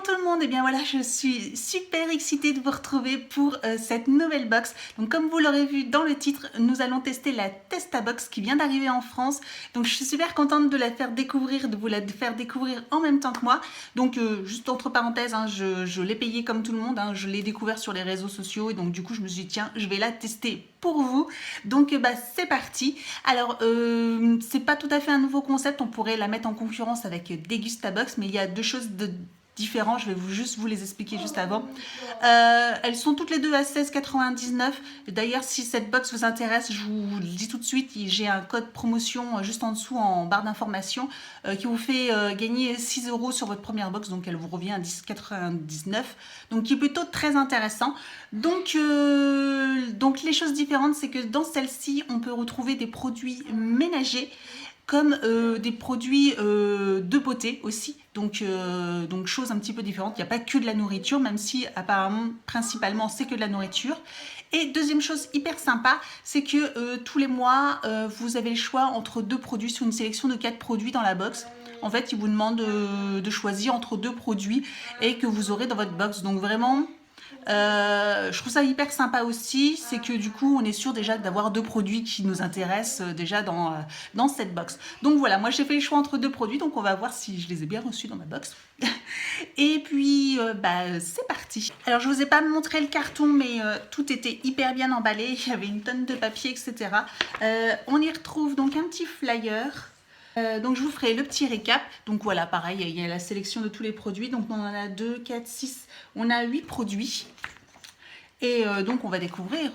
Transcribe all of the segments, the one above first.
tout le monde, et bien voilà, je suis super excitée de vous retrouver pour cette nouvelle box. Donc comme vous l'aurez vu dans le titre, nous allons tester la Testabox qui vient d'arriver en France. Donc je suis super contente de la faire découvrir, de vous la faire découvrir en même temps que moi. Donc juste entre parenthèses, hein, je l'ai payé comme tout le monde, hein, je l'ai découvert sur les réseaux sociaux et donc du coup je me suis dit tiens, je vais la tester pour vous. Donc c'est parti. Alors c'est pas tout à fait un nouveau concept, on pourrait la mettre en concurrence avec Degustabox, mais il y a deux choses différents, je vais juste vous les expliquer juste avant. Elles sont toutes les deux à 16,99 €. D'ailleurs, si cette box vous intéresse, je vous le dis tout de suite, j'ai un code promotion juste en dessous en barre d'information qui vous fait gagner 6 € sur votre première box, donc elle vous revient à 10,99 €, donc qui est plutôt très intéressant. Donc les choses différentes, c'est que dans celle-ci, on peut retrouver des produits ménagers comme des produits de beauté aussi, donc choses un petit peu différentes. Il n'y a pas que de la nourriture, même si apparemment principalement c'est que de la nourriture. Et deuxième chose hyper sympa, c'est que tous les mois vous avez le choix entre deux produits sur une sélection de 4 produits dans la box. En fait, ils vous demandent de choisir entre deux produits et que vous aurez dans votre box. Donc vraiment, je trouve ça hyper sympa aussi, c'est que du coup on est sûr déjà d'avoir deux produits qui nous intéressent déjà dans cette box. Donc voilà, moi j'ai fait le choix entre deux produits, donc on va voir si je les ai bien reçus dans ma box. Et puis c'est parti. Alors je vous ai pas montré le carton, mais tout était hyper bien emballé, il y avait une tonne de papier, etc. On y retrouve donc un petit flyer. Donc je vous ferai le petit récap. Donc voilà, pareil, il y a la sélection de tous les produits. Donc on en a 2, 4, 6, on a 8 produits. Et donc on va découvrir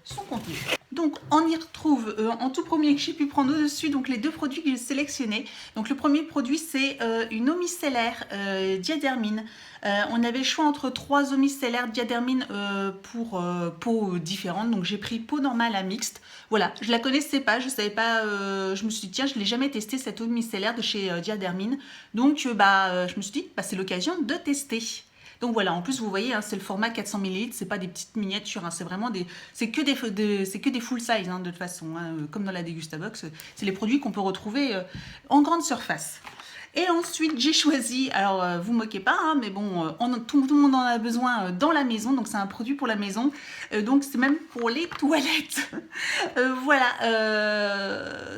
son contenu. Donc on y retrouve en tout premier que j'ai pu prendre au-dessus donc les deux produits que j'ai sélectionnés. Donc le premier produit c'est une eau micellaire Diadermine. On avait le choix entre 3 eaux micellaires Diadermine pour peau différentes. Donc j'ai pris peau normale à mixte. Voilà, je la connaissais pas, je savais pas, je me suis dit tiens, je l'ai jamais testé cette eau micellaire de chez Diadermine. Donc je me suis dit c'est l'occasion de tester. Donc voilà, en plus vous voyez, hein, c'est le format 400 ml, c'est pas des petites miniatures, hein, c'est vraiment c'est que des full size hein, de toute façon, hein, comme dans la Degustabox, c'est les produits qu'on peut retrouver en grande surface. Et ensuite j'ai choisi, alors vous moquez pas, hein, mais bon, tout le monde en a besoin dans la maison, donc c'est un produit pour la maison, donc c'est même pour les toilettes. Voilà,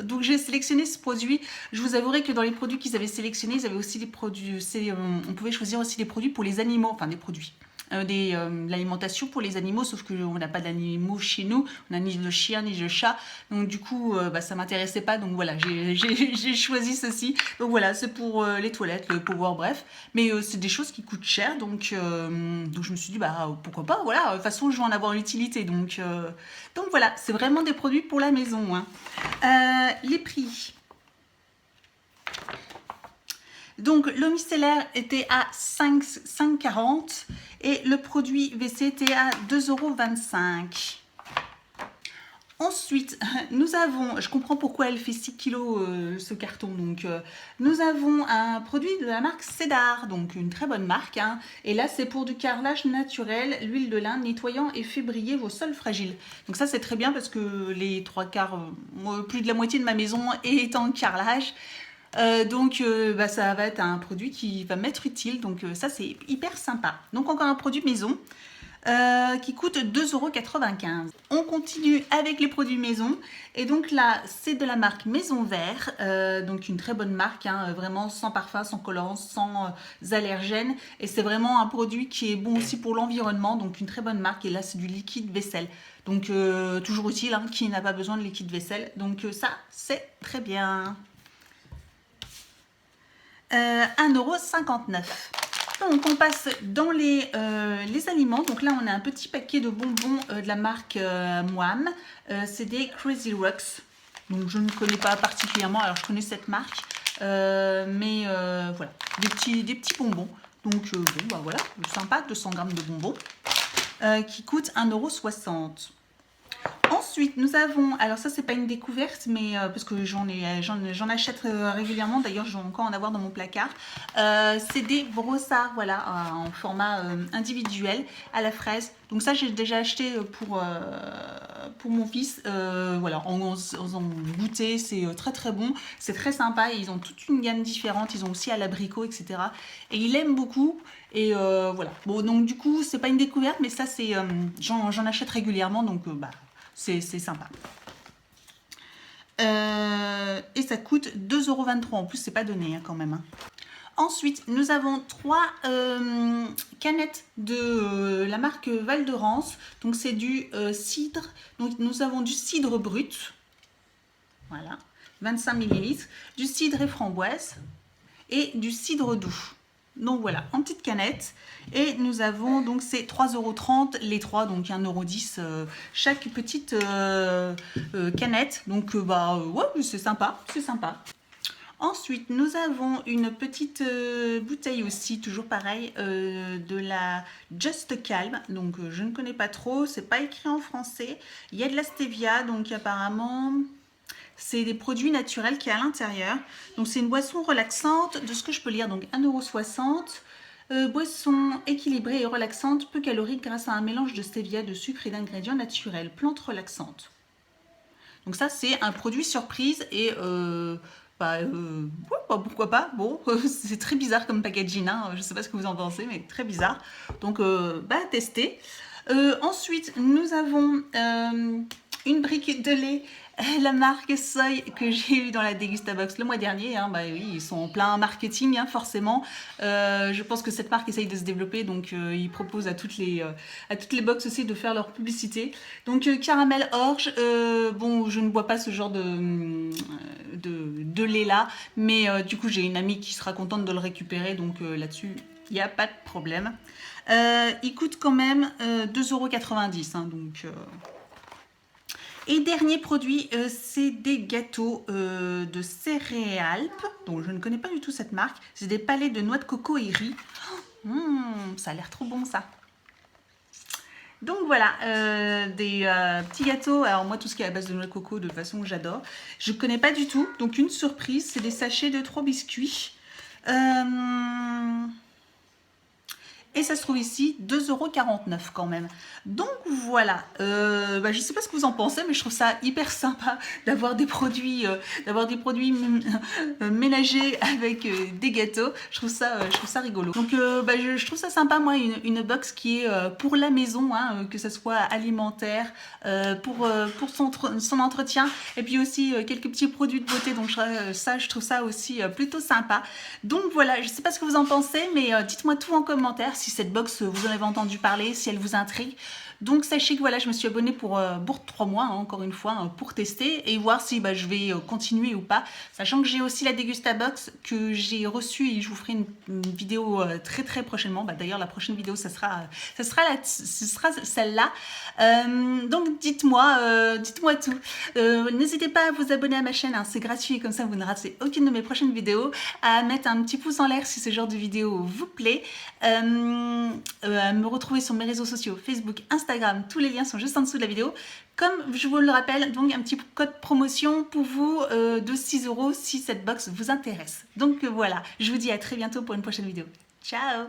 donc j'ai sélectionné ce produit. Je vous avouerai que dans les produits qu'ils avaient sélectionnés, ils avaient aussi des produits, on pouvait choisir aussi des produits pour les animaux, enfin des produits. L'alimentation pour les animaux, sauf qu'on n'a pas d'animaux chez nous, on n'a ni de chien ni de chat, donc du coup ça m'intéressait pas, donc voilà, j'ai choisi ceci. Donc voilà, c'est pour les toilettes, le power, bref, mais c'est des choses qui coûtent cher, donc je me suis dit pourquoi pas, voilà, de toute façon je vais en avoir l'utilité, donc voilà, c'est vraiment des produits pour la maison, hein. Les prix. Donc l'eau micellaire était à 5,40 € et le produit WC était à 2,25 €. Ensuite, nous avons, je comprends pourquoi elle fait 6 kg ce carton, donc nous avons un produit de la marque Cédar, donc une très bonne marque, hein, et là c'est pour du carrelage naturel, l'huile de lin nettoyant et fait briller vos sols fragiles. Donc ça c'est très bien parce que les 3/4, plus de la moitié de ma maison est en carrelage. Ça va être un produit qui va m'être utile, donc ça c'est hyper sympa. Donc encore un produit maison qui coûte 2,95 €. On continue avec les produits maison, et donc là c'est de la marque Maison Vert, donc une très bonne marque, hein, vraiment sans parfum, sans colorant, sans allergènes, et c'est vraiment un produit qui est bon aussi pour l'environnement, donc une très bonne marque. Et là c'est du liquide vaisselle, donc toujours utile, hein, qui n'a pas besoin de liquide vaisselle, donc ça c'est très bien. 1,59 €. Donc on passe dans les aliments. Donc là on a un petit paquet de bonbons de la marque Moam. C'est des Crazy Rocks. Donc je ne connais pas particulièrement, alors je connais cette marque, mais voilà, des petits bonbons. Donc voilà, sympa, 200 g de bonbons qui coûtent 1,60 €. Ensuite, nous avons, alors ça c'est pas une découverte, mais parce que j'en achète régulièrement, d'ailleurs je vais encore en avoir dans mon placard. C'est des brossards, voilà, en format individuel à la fraise. Donc ça j'ai déjà acheté pour mon fils. Voilà, en goûter, c'est très très bon. C'est très sympa. Ils ont toute une gamme différente. Ils ont aussi à l'abricot, etc. Et il aime beaucoup. Et voilà. Bon, donc du coup, c'est pas une découverte, mais ça, c'est j'en achète régulièrement. Donc, bah, c'est sympa. Et ça coûte 2,23 €. En plus, c'est pas donné hein, quand même. Hein. Ensuite, nous avons 3 canettes de la marque Val de Rance. Donc, c'est du cidre. Donc, nous avons du cidre brut. Voilà. 25 ml. Du cidre et framboise. Et du cidre doux. Donc, voilà, en petite canette. Et nous avons, donc, c'est 3,30 € les 3. Donc, 1,10 € chaque petite canette. Donc, bah, ouais, c'est sympa. C'est sympa. Ensuite, nous avons une petite bouteille aussi, toujours pareil, de la Just Calm. Donc, je ne connais pas trop, c'est pas écrit en français. Il y a de la stevia, donc apparemment, c'est des produits naturels qui est à l'intérieur. Donc, c'est une boisson relaxante, de ce que je peux lire, donc 1,60 €. Boisson équilibrée et relaxante, peu calorique grâce à un mélange de stevia, de sucre et d'ingrédients naturels. Plante relaxante. Donc ça, c'est un produit surprise et ouais, bah, pourquoi pas. Bon, c'est très bizarre comme packaging, hein. Je ne sais pas ce que vous en pensez, mais très bizarre. Donc, bah, tester. Ensuite, nous avons une brique de lait, la marque Soy que j'ai eu dans la Degustabox le mois dernier. Hein. Bah oui, ils sont en plein marketing, hein, forcément. Je pense que cette marque essaye de se développer, donc ils proposent à toutes les box aussi de faire leur publicité. Donc caramel orge. Bon, je ne bois pas ce genre de lait là, mais du coup j'ai une amie qui sera contente de le récupérer, donc là-dessus il n'y a pas de problème. Il coûte quand même 2,90 €, hein, donc. Et dernier produit, c'est des gâteaux de céréales. Donc je ne connais pas du tout cette marque. C'est des palets de noix de coco et riz. Ça a l'air trop bon ça. Donc voilà, des petits gâteaux. Alors moi, tout ce qui est à base de noix de coco, de toute façon, j'adore. Je ne connais pas du tout. Donc une surprise, c'est des sachets de 3 biscuits. Et ça se trouve ici, 2,49 € quand même. Donc voilà, bah, je ne sais pas ce que vous en pensez, mais je trouve ça hyper sympa d'avoir des produits, ménagers avec des gâteaux. Je trouve ça rigolo. Donc bah, je trouve ça sympa, moi, une box qui est pour la maison, hein, que ce soit alimentaire, pour son entretien, et puis aussi quelques petits produits de beauté. Donc je trouve ça aussi plutôt sympa. Donc voilà, je ne sais pas ce que vous en pensez, mais dites-moi tout en commentaire si cette box vous en avez entendu parler, si elle vous intrigue. Donc sachez que voilà, je me suis abonnée pour 3 mois, hein, encore une fois, hein, pour tester et voir si bah, je vais continuer ou pas. Sachant que j'ai aussi la Degustabox que j'ai reçue et je vous ferai une vidéo très très prochainement. Bah, d'ailleurs, la prochaine vidéo, ce sera celle-là. Donc dites-moi tout. N'hésitez pas à vous abonner à ma chaîne, hein, c'est gratuit et comme ça vous ne ratez aucune de mes prochaines vidéos. À mettre un petit pouce en l'air si ce genre de vidéo vous plaît. À me retrouver sur mes réseaux sociaux, Facebook, Instagram, tous les liens sont juste en dessous de la vidéo. Comme je vous le rappelle, donc un petit code promotion pour vous de 6 € si cette box vous intéresse. Donc voilà, je vous dis à très bientôt pour une prochaine vidéo. Ciao!